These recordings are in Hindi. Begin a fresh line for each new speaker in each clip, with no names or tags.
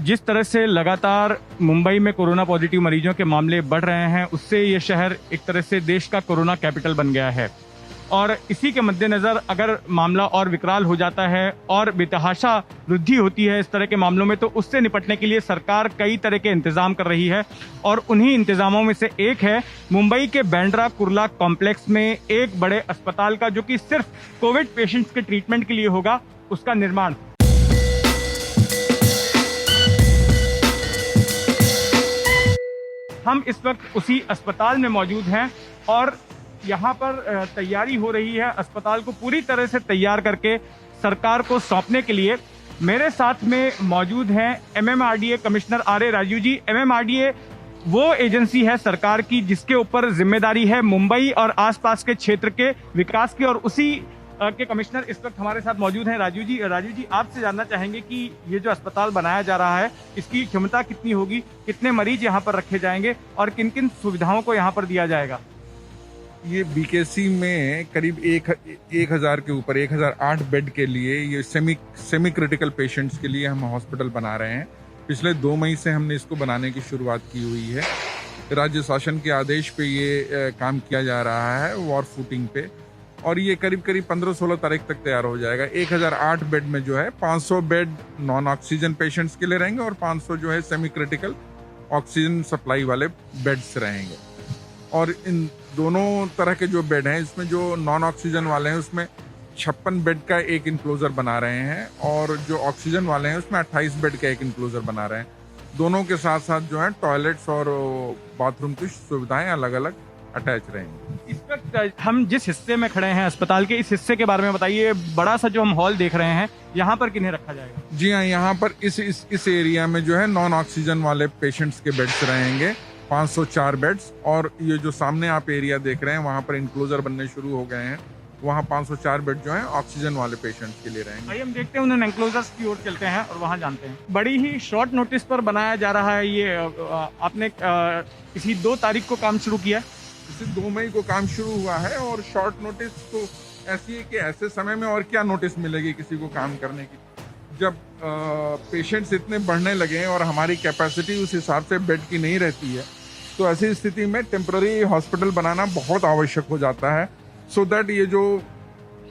जिस तरह से लगातार मुंबई में कोरोना पॉजिटिव मरीजों के मामले बढ़ रहे हैं, उससे ये शहर एक तरह से देश का कोरोना कैपिटल बन गया है। और इसी के मद्देनज़र अगर मामला और विकराल हो जाता है और बेतहाशा वृद्धि होती है इस तरह के मामलों में, तो उससे निपटने के लिए सरकार कई तरह के इंतजाम कर रही है। और उन्हीं इंतजामों में से एक है मुंबई के बांद्रा कुर्ला कॉम्प्लेक्स में एक बड़े अस्पताल का, जो कि सिर्फ कोविड पेशेंट्स के ट्रीटमेंट के लिए होगा, उसका निर्माण। हम इस वक्त उसी अस्पताल में मौजूद हैं और यहाँ पर तैयारी हो रही है अस्पताल को पूरी तरह से तैयार करके सरकार को सौंपने के लिए। मेरे साथ में मौजूद हैं MMRDA commissioner RA Raju ji. MMRDA वो एजेंसी है सरकार की जिसके ऊपर जिम्मेदारी है मुंबई और आसपास के क्षेत्र के विकास की, और उसी के कमिश्नर इस वक्त हमारे साथ मौजूद हैं राजू जी। राजू जी, आपसे जानना चाहेंगे कि ये जो अस्पताल बनाया जा रहा है, इसकी क्षमता कितनी होगी, कितने मरीज यहाँ पर रखे जाएंगे और किन किन सुविधाओं को यहाँ पर दिया जाएगा?
ये BKC में करीब 1000 के ऊपर 1008 बेड के लिए ये सेमी क्रिटिकल पेशेंट्स के लिए हम हॉस्पिटल बना रहे हैं। पिछले 2 मई से हमने इसको बनाने की शुरुआत की हुई है। राज्य शासन के आदेश पे ये काम किया जा रहा है वॉर फूटिंग पे, और ये करीब 15-16 तारीख तक तैयार हो जाएगा। 1008 बेड में जो है 500 बेड नॉन ऑक्सीजन पेशेंट्स के लिए रहेंगे और 500 जो है सेमी क्रिटिकल ऑक्सीजन सप्लाई वाले बेड्स रहेंगे। और इन दोनों तरह के जो बेड हैं, इसमें जो नॉन ऑक्सीजन वाले हैं उसमें 56 बेड का एक इंक्लोजर बना रहे हैं, और जो ऑक्सीजन वाले हैं उसमें 28 बेड का एक इंक्लोजर बना रहे हैं। दोनों के साथ साथ जो है टॉयलेट्स और बाथरूम की सुविधाएं अलग अलग अटैच रहेंगी।
इस वक्त हम जिस हिस्से में खड़े हैं अस्पताल के, इस हिस्से के बारे में बताइए। बड़ा सा जो हम हॉल देख रहे हैं, यहाँ पर किन्हें रखा जाएगा?
जी हाँ, यहाँ पर इस एरिया में जो है नॉन ऑक्सीजन वाले पेशेंट्स के बेड्स रहेंगे, 504 बेड्स। और ये जो सामने आप एरिया देख रहे हैं वहाँ पर इंक्लोजर बनने शुरू हो गए हैं, वहाँ 504 बेड जो हैं ऑक्सीजन वाले पेशेंट्स के लिए रहेंगे।
आइए हम देखते हैं, उन्हें एंक्लोजर्स की ओर चलते हैं और वहाँ जानते हैं। बड़ी ही शॉर्ट नोटिस पर बनाया जा रहा है ये। आपने किसी 2 तारीख को काम शुरू किया?
इसे 2 मई को काम शुरू हुआ है, और शॉर्ट नोटिस तो ऐसी है कि ऐसे समय में और क्या नोटिस मिलेगी किसी को काम करने की, जब पेशेंट्स इतने बढ़ने लगे हैं और हमारी कैपेसिटी उस हिसाब से बेड की नहीं रहती है, तो ऐसी स्थिति में टेम्पररी हॉस्पिटल बनाना बहुत आवश्यक हो जाता है, सो दैट ये जो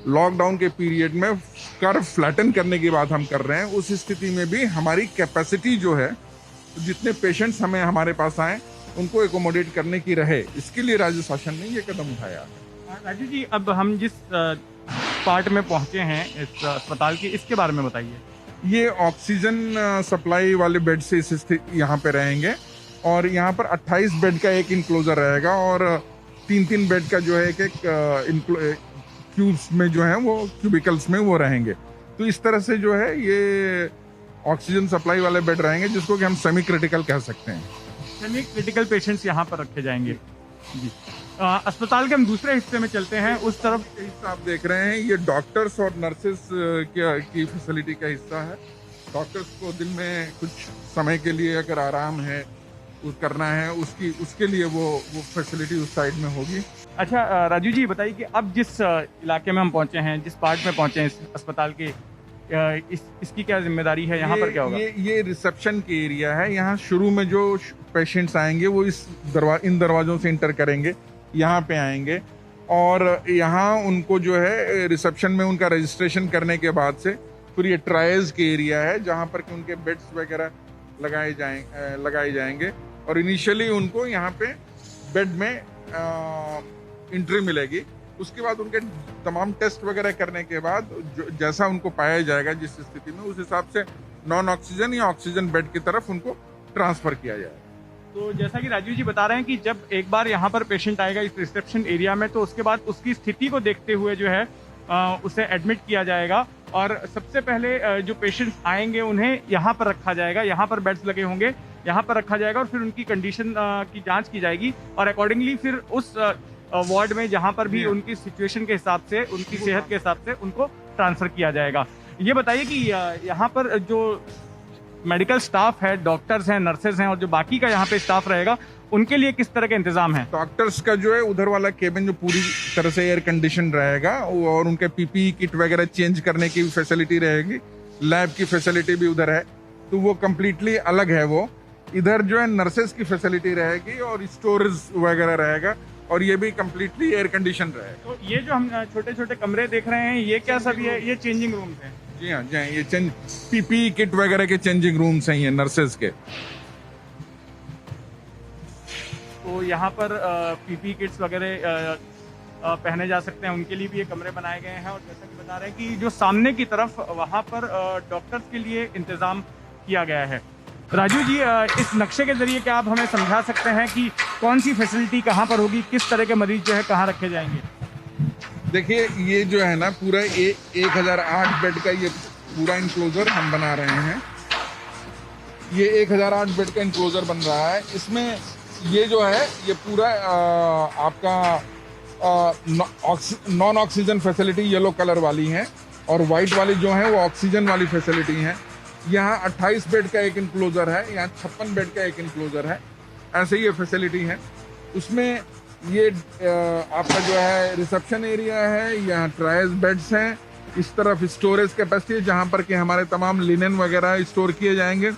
लॉकडाउन के पीरियड में कर्व फ्लैटन करने की बात हम कर रहे हैं, उस स्थिति में भी हमारी कैपेसिटी जो है, जितने पेशेंट्स हमारे पास आए उनको एकोमोडेट करने की रहे, इसके लिए राज्य शासन ने ये कदम उठाया है।
राजू जी, अब हम जिस पार्ट में पहुंचे हैं इस अस्पताल के, इसके बारे में बताइए।
ये ऑक्सीजन सप्लाई वाले बेड से यहाँ पे रहेंगे, और यहाँ पर 28 बेड का एक इंक्लोजर रहेगा, और 3-3 बेड का जो है एक क्यूब्स में जो है वो क्यूबिकल्स में वो रहेंगे। तो इस तरह से जो है ये ऑक्सीजन सप्लाई वाले बेड रहेंगे, जिसको कि हम सेमी क्रिटिकल कह सकते हैं।
सेमी क्रिटिकल पेशेंट्स यहाँ पर रखे जाएंगे जी। अस्पताल के हम दूसरे हिस्से में चलते हैं। उस तरफ
हिस्सा आप देख रहे हैं, ये डॉक्टर्स और नर्सेस की फैसिलिटी का हिस्सा है। डॉक्टर्स को दिन में कुछ समय के लिए अगर आराम है करना है, उसके लिए वो फैसिलिटी उस साइड में होगी।
अच्छा राजू जी, बताइए कि अब जिस इलाके में हम पहुंचे हैं, जिस पार्ट में पहुंचे हैं इस अस्पताल के, इसकी क्या जिम्मेदारी है? यहाँ पर क्या होगा?
ये रिसेप्शन के एरिया है। यहाँ शुरू में जो पेशेंट्स आएंगे वो इन दरवाजों से इंटर करेंगे, यहाँ पे आएंगे, और यहाँ उनको जो है रिसेप्शन में उनका रजिस्ट्रेशन करने के बाद से फिर ये ट्रायल्स के एरिया है, जहाँ पर कि उनके बेड्स वगैरह लगाए जाएंगे, और इनिशियली उनको यहाँ पे बेड में एंट्री मिलेगी। उसके बाद उनके तमाम टेस्ट वगैरह करने के बाद जैसा उनको पाया जाएगा जिस स्थिति में, उस हिसाब से नॉन ऑक्सीजन या ऑक्सीजन बेड की तरफ उनको ट्रांसफर किया जाएगा।
तो जैसा कि राजीव जी बता रहे हैं कि जब एक बार यहाँ पर पेशेंट आएगा इस रिसेप्शन एरिया में, तो उसके बाद उसकी स्थिति को देखते हुए जो है उसे एडमिट किया जाएगा, और सबसे पहले जो पेशेंट्स आएंगे उन्हें यहाँ पर रखा जाएगा, यहाँ पर बेड्स लगे होंगे, यहाँ पर रखा जाएगा, और फिर उनकी कंडीशन की जांच की जाएगी, और अकॉर्डिंगली फिर उस वार्ड में जहाँ पर भी उनकी सिचुएशन के हिसाब से, उनकी सेहत के हिसाब से उनको ट्रांसफर किया जाएगा। ये बताइए कि यहाँ पर जो मेडिकल स्टाफ है, डॉक्टर्स हैं, नर्सेज हैं, और जो बाकी का यहाँ पे स्टाफ रहेगा, उनके लिए किस तरह के इंतजाम है?
डॉक्टर्स का जो है उधर वाला केबिन जो पूरी तरह से एयर कंडीशन रहेगा, और उनके PPE किट वगैरह चेंज करने की फैसिलिटी रहेगी। लैब की फैसिलिटी भी उधर है, तो वो कम्प्लीटली अलग है। वो इधर जो है नर्सेस की फैसिलिटी रहेगी और स्टोरेज वगैरह रहेगा, और ये भी कम्प्लीटली एयर कंडीशन रहेगा।
तो ये जो हम छोटे छोटे कमरे देख रहे हैं, ये क्या सब है? ये चेंजिंग रूम्स हैं?
जी हाँ, ये पीपी किट वगैरह के चेंजिंग रूम्स हैं ये नर्सेस के।
तो यहाँ पर पीपी किट्स वगैरह पहने जा सकते हैं, उनके लिए भी ये कमरे बनाए गए हैं। और जैसा कि बता रहे हैं कि जो सामने की तरफ वहाँ पर डॉक्टर्स के लिए इंतज़ाम किया गया है। राजू जी, इस नक्शे के जरिए क्या आप हमें समझा सकते हैं कि कौन सी फैसिलिटी कहाँ पर होगी, किस तरह के मरीज जो है कहाँ रखे जाएंगे?
देखिए, ये जो है ना पूरा 1008 बेड का ये पूरा इंक्लोजर हम बना रहे हैं। ये 1008 बेड का इंक्लोजर बन रहा है। इसमें ये जो है ये पूरा आपका non oxygen facility yellow colour वाली हैं, और वाइट वाली जो है वो ऑक्सीजन वाली फैसिलिटी हैं। यहाँ 28 बेड का एक इंक्लोजर है, यहाँ 56 बेड का एक इंक्लोजर है। ऐसे ये फैसिलिटी है। उसमें ये आपका जो है रिसेप्शन एरिया है, यहाँ ट्रायल्स बेड्स हैं, इस तरफ स्टोरेज कैपेसिटी जहाँ पर कि हमारे तमाम लिनन वगैरह स्टोर किए जाएंगे।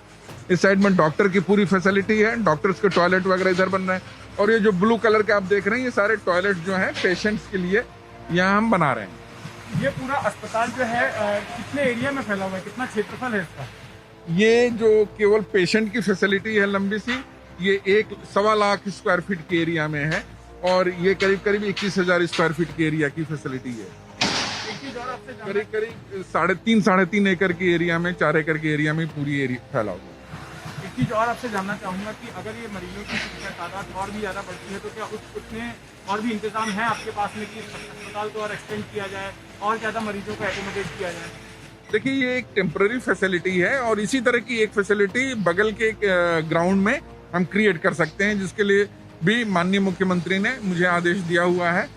इस साइड में डॉक्टर की पूरी फैसिलिटी है, डॉक्टर्स के टॉयलेट वगैरह इधर बन रहे हैं। और ये जो ब्लू कलर के आप देख रहे हैं, ये सारे टॉयलेट जो हैं पेशेंट्स के लिए यहाँ हम बना रहे हैं।
ये पूरा अस्पताल जो है कितने एरिया में फैला हुआ है, कितना क्षेत्रफल है इसका?
ये जो केवल पेशेंट की फैसिलिटी है लंबी सी, ये 1.25 लाख स्क्वायर फीट के एरिया में है, और ये करीब 21,000 स्क्वायर फीट के एरिया की फैसिलिटी है। करीब 3.5 एकड़ के एरिया में, 4 एकड़ के एरिया में पूरी एरिया फैला हुआ है।
एक चीज़ और आपसे जानना चाहूँगा कि अगर ये मरीजों की संख्या तादाद और भी ज़्यादा बढ़ती है तो क्या उसमें और भी इंतजाम है आपके पास में कि अस्पताल को और एक्सटेंड किया जाए और ज़्यादा मरीजों को एकोमोडेट किया जाए?
देखिए, ये एक टेम्पररी फैसिलिटी है, और इसी तरह की एक फैसिलिटी बगल के ग्राउंड में हम क्रिएट कर सकते हैं, जिसके लिए भी माननीय मुख्यमंत्री ने मुझे आदेश दिया हुआ है।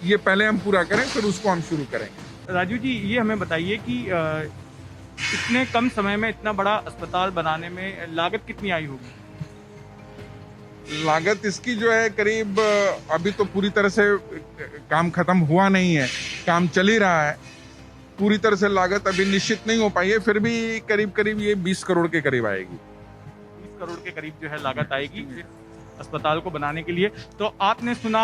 ये पहले हम पूरा करें, फिर उसको हम शुरू करेंगे।
राजू जी, ये हमें बताइए कि इतने कम समय में इतना बड़ा अस्पताल बनाने में लागत कितनी आई होगी?
लागत इसकी जो है करीब, अभी तो पूरी तरह से काम खत्म हुआ नहीं है, काम चल ही रहा है। पूरी तरह से लागत अभी निश्चित नहीं हो पाई है, फिर भी करीब ये 20 करोड़ के करीब आएगी।
20 करोड़ के करीब जो है लागत आएगी अस्पताल को बनाने के लिए। तो आपने सुना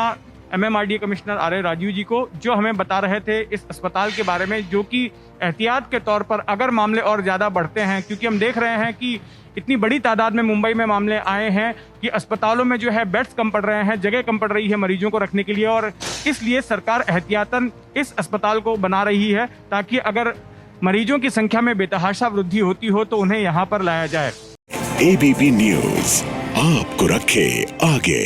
MMRDA commissioner are Raju ji को, जो हमें बता रहे थे इस अस्पताल के बारे में, जो कि एहतियात के तौर पर अगर मामले और ज़्यादा बढ़ते हैं, क्योंकि हम देख रहे हैं कि इतनी बड़ी तादाद में मुंबई में मामले आए हैं कि अस्पतालों में जो है बेड्स कम पड़ रहे हैं, जगह कम पड़ रही है मरीजों को रखने के लिए, और इसलिए सरकार एहतियातन इस अस्पताल को बना रही है ताकि अगर मरीजों की संख्या में बेतहाशा वृद्धि होती हो तो उन्हें यहाँ पर लाया जाए।
ABP न्यूज़ आपको रखे आगे।